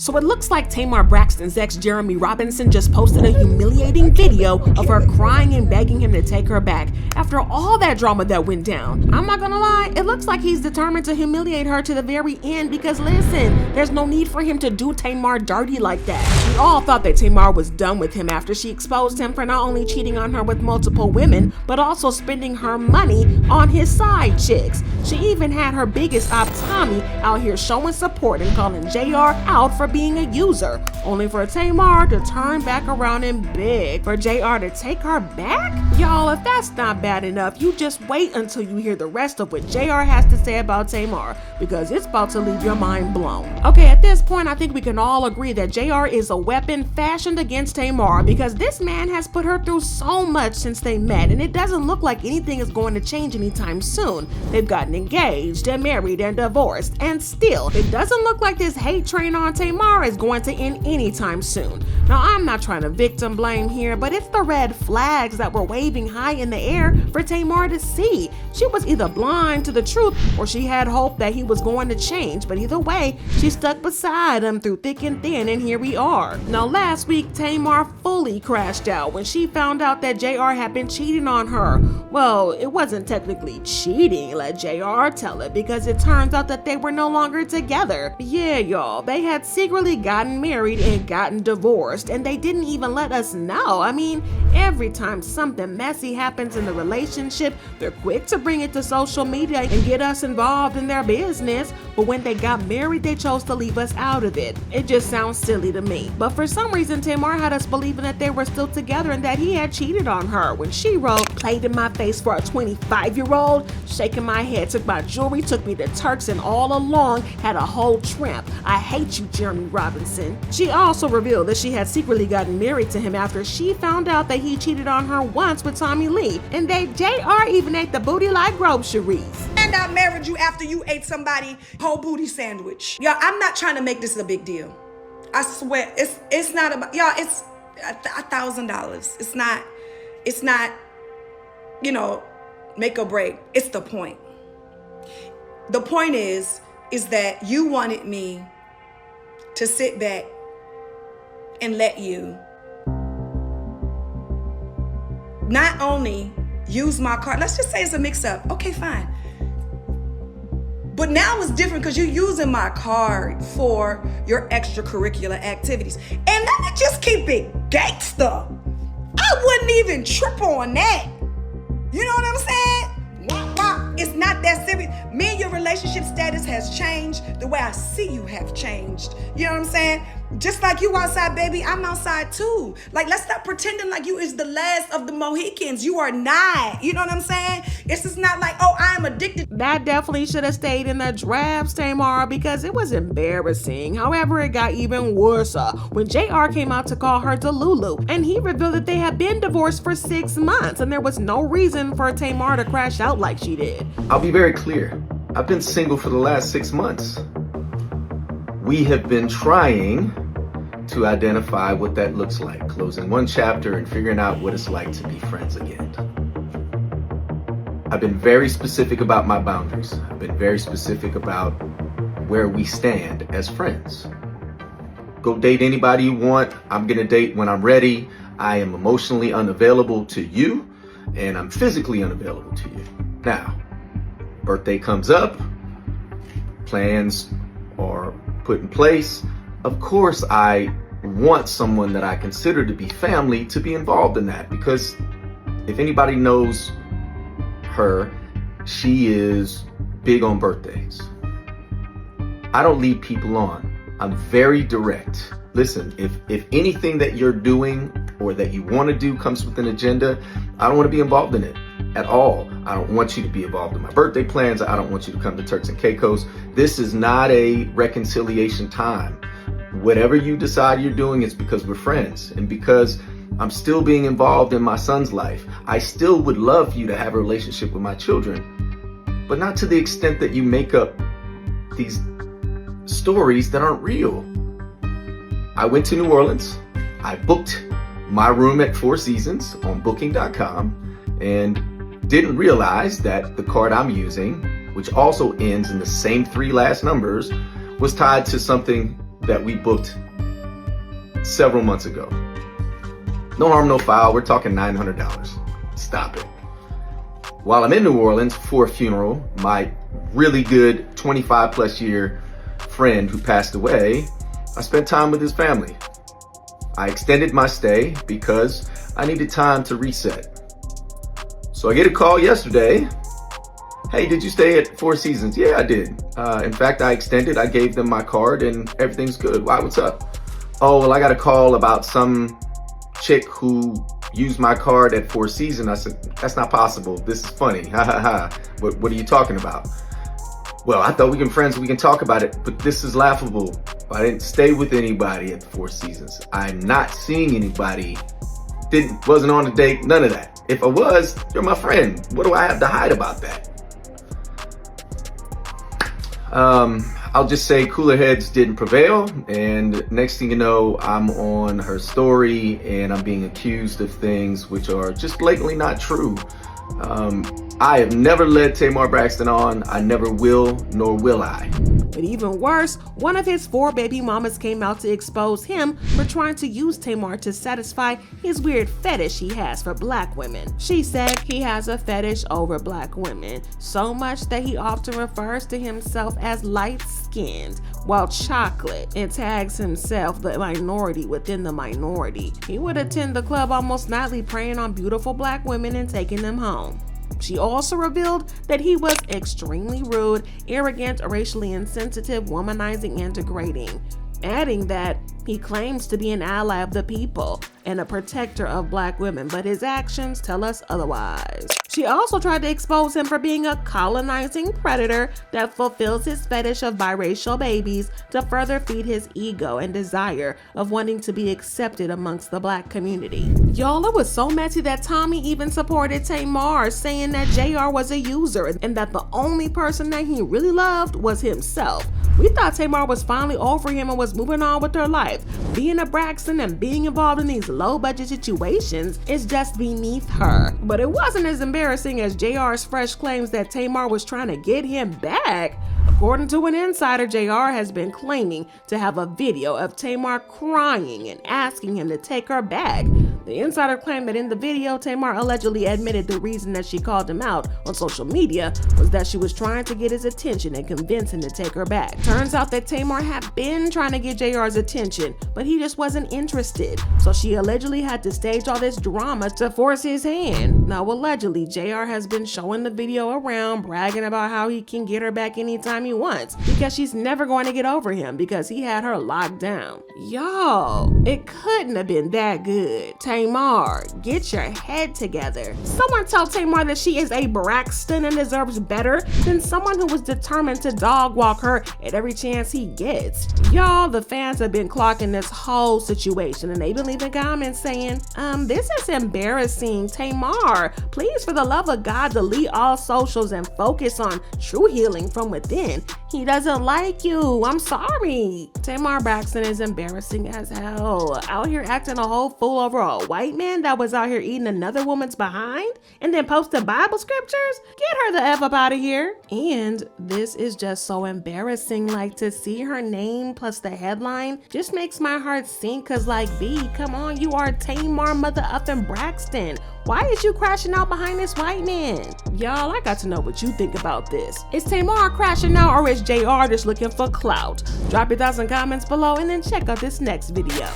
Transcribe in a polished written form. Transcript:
So it looks like Tamar Braxton's ex Jeremy Robinson just posted a humiliating video of her crying and begging him to take her back after all that drama that went down. I'm not gonna lie, it looks like he's determined to humiliate her to the very end because listen, there's no need for him to do Tamar dirty like that. We all thought that Tamar was done with him after she exposed him for not only cheating on her with multiple women, but also spending her money on his side chicks. She even had her biggest op, Tommie, out here showing support and calling JR out for being a user, only for Tamar to turn back around and beg for JR to take her back? Y'all, if that's not bad enough, you just wait until you hear the rest of what JR has to say about Tamar, because it's about to leave your mind blown. Okay, at this point, I think we can all agree that JR is a weapon fashioned against Tamar because this man has put her through so much since they met, and it doesn't look like anything is going to change anytime soon. They've gotten engaged and married and divorced, and still, it doesn't look like this hate train on Tamar is going to end anytime soon. Now, I'm not trying to victim blame here, but it's the red flags that were waving high in the air for Tamar to see. She was either blind to the truth or she had hope that he was going to change, but either way, she stuck beside him through thick and thin, and here we are. Now, last week, Tamar fully crashed out when she found out that JR had been cheating on her. Well, it wasn't technically cheating, let JR tell it, because it turns out that they were no longer together. Yeah, y'all, they had secretly gotten married and gotten divorced, and they didn't even let us know. I mean, every time something messy happens in the relationship, they're quick to bring it to social media and get us involved in their business, but when they got married, they chose to leave us out of it. It just sounds silly to me. But for some reason, Tamar had us believing that they were still together and that he had cheated on her when she wrote, "Played in my face for a 25-year-old, shaking my head, took my jewelry, took me to Turks, and all along had a whole tramp. I hate you, Jeremy Robinson." She also revealed that she had secretly gotten married to him after she found out that he cheated on her once with Tommie Lee, and that JR even ate the booty like groceries. And I married you after you ate somebody's whole booty sandwich. Y'all, I'm not trying to make this a big deal. I swear, it's not about, y'all, it's $1,000. It's not, you know, make or break. It's the point. The point is that you wanted me to sit back and let you not only use my card, let's just say it's a mix-up, okay, fine. But now it's different because you're using my card for your extracurricular activities. And let me just keep it gangsta. I wouldn't even trip on that. You know what I'm saying? Wah, wah. It's not that serious. Me and your relationship status has changed. The way I see you have changed. You know what I'm saying? Just like you outside, baby, I'm outside too. Like, let's stop pretending like you is the last of the Mohicans. You are not. You know what I'm saying? It's just not like, oh, I am addicted. That definitely should have stayed in the drafts, Tamar, because it was embarrassing. However, it got even worse when JR came out to call her Delulu, and he revealed that they had been divorced for 6 months, and there was no reason for Tamar to crash out like she did. I'll be very clear. I've been single for the last 6 months. We have been trying to identify what that looks like, closing one chapter and figuring out what it's like to be friends again. I've been very specific about my boundaries. I've been very specific about where we stand as friends. Go date anybody you want. I'm gonna date when I'm ready. I am emotionally unavailable to you, and I'm physically unavailable to you. Now, birthday comes up, plans are put in place. Of course, I want someone that I consider to be family to be involved in that, because if anybody knows her, she is big on birthdays. I don't lead people on. I'm very direct. Listen, if anything that you're doing or that you want to do comes with an agenda, I don't want to be involved in it at all. I don't want you to be involved in my birthday plans. I don't want you to come to Turks and Caicos. This is not a reconciliation time. Whatever you decide you're doing is because we're friends and because I'm still being involved in my son's life. I still would love for you to have a relationship with my children, but not to the extent that you make up these stories that aren't real. I went to New Orleans. I booked my room at Four Seasons on booking.com and didn't realize that the card I'm using, which also ends in the same 3 last numbers, was tied to something that we booked several months ago. No harm, no foul. We're talking $900. Stop it. While I'm in New Orleans for a funeral, my really good 25 plus year friend who passed away, I spent time with his family. I extended my stay because I needed time to reset. So I get a call yesterday. Hey, did you stay at Four Seasons? Yeah, I did. In fact, I extended. I gave them my card and everything's good. Why, what's up? Oh, well, I got a call about some chick who used my card at Four Seasons. I said, that's not possible. This is funny. Ha ha ha. What are you talking about? Well, I thought we can be friends. We can talk about it, but this is laughable. I didn't stay with anybody at the Four Seasons. I'm not seeing anybody. Wasn't on a date. None of that. If I was, you're my friend. What do I have to hide about that? I'll just say cooler heads didn't prevail, and next thing you know, I'm on her story and I'm being accused of things which are just blatantly not true. I have never led Tamar Braxton on. I never will, nor will I. But even worse, one of his 4 baby mamas came out to expose him for trying to use Tamar to satisfy his weird fetish he has for black women. She said he has a fetish over black women, so much that he often refers to himself as light-skinned, while chocolate, and tags himself the minority within the minority. He would attend the club almost nightly preying on beautiful black women and taking them home. She also revealed that he was extremely rude, arrogant, racially insensitive, womanizing, and degrading, adding that he claims to be an ally of the people and a protector of black women, but his actions tell us otherwise. She also tried to expose him for being a colonizing predator that fulfills his fetish of biracial babies to further feed his ego and desire of wanting to be accepted amongst the black community. Y'all, it was so messy that Tommie even supported Tamar, saying that JR was a user and that the only person that he really loved was himself. We thought Tamar was finally over him and was moving on with her life. Being a Braxton and being involved in these low-budget situations is just beneath her. But it wasn't as embarrassing as JR's fresh claims that Tamar was trying to get him back. According to an insider, JR has been claiming to have a video of Tamar crying and asking him to take her back. The insider claimed that in the video, Tamar allegedly admitted the reason that she called him out on social media was that she was trying to get his attention and convince him to take her back. Turns out that Tamar had been trying to get JR's attention, but he just wasn't interested. So she allegedly had to stage all this drama to force his hand. Now, allegedly, JR has been showing the video around, bragging about how he can get her back anytime he wants because she's never going to get over him because he had her locked down. Y'all, it couldn't have been that good. Tamar, get your head together. Someone tell Tamar that she is a Braxton and deserves better than someone who was determined to dog walk her at every chance he gets. Y'all, the fans have been clocking this whole situation and they've been leaving comments saying, this is embarrassing. Tamar, please, for the love of God, delete all socials and focus on true healing from within. He doesn't like you. I'm sorry. Tamar Braxton is embarrassing as hell. Out here acting a whole fool over a white man that was out here eating another woman's behind and then posting Bible scriptures? Get her the F up out of here. And this is just so embarrassing. Like, to see her name plus the headline just makes my heart sink, cause like, B, come on, you are Tamar mother effing Braxton. Why is you crashing out behind this white man? Y'all, I got to know what you think about this. Is Tamar crashing out or is JR just looking for clout? Drop your thoughts and comments below and then check out this next video.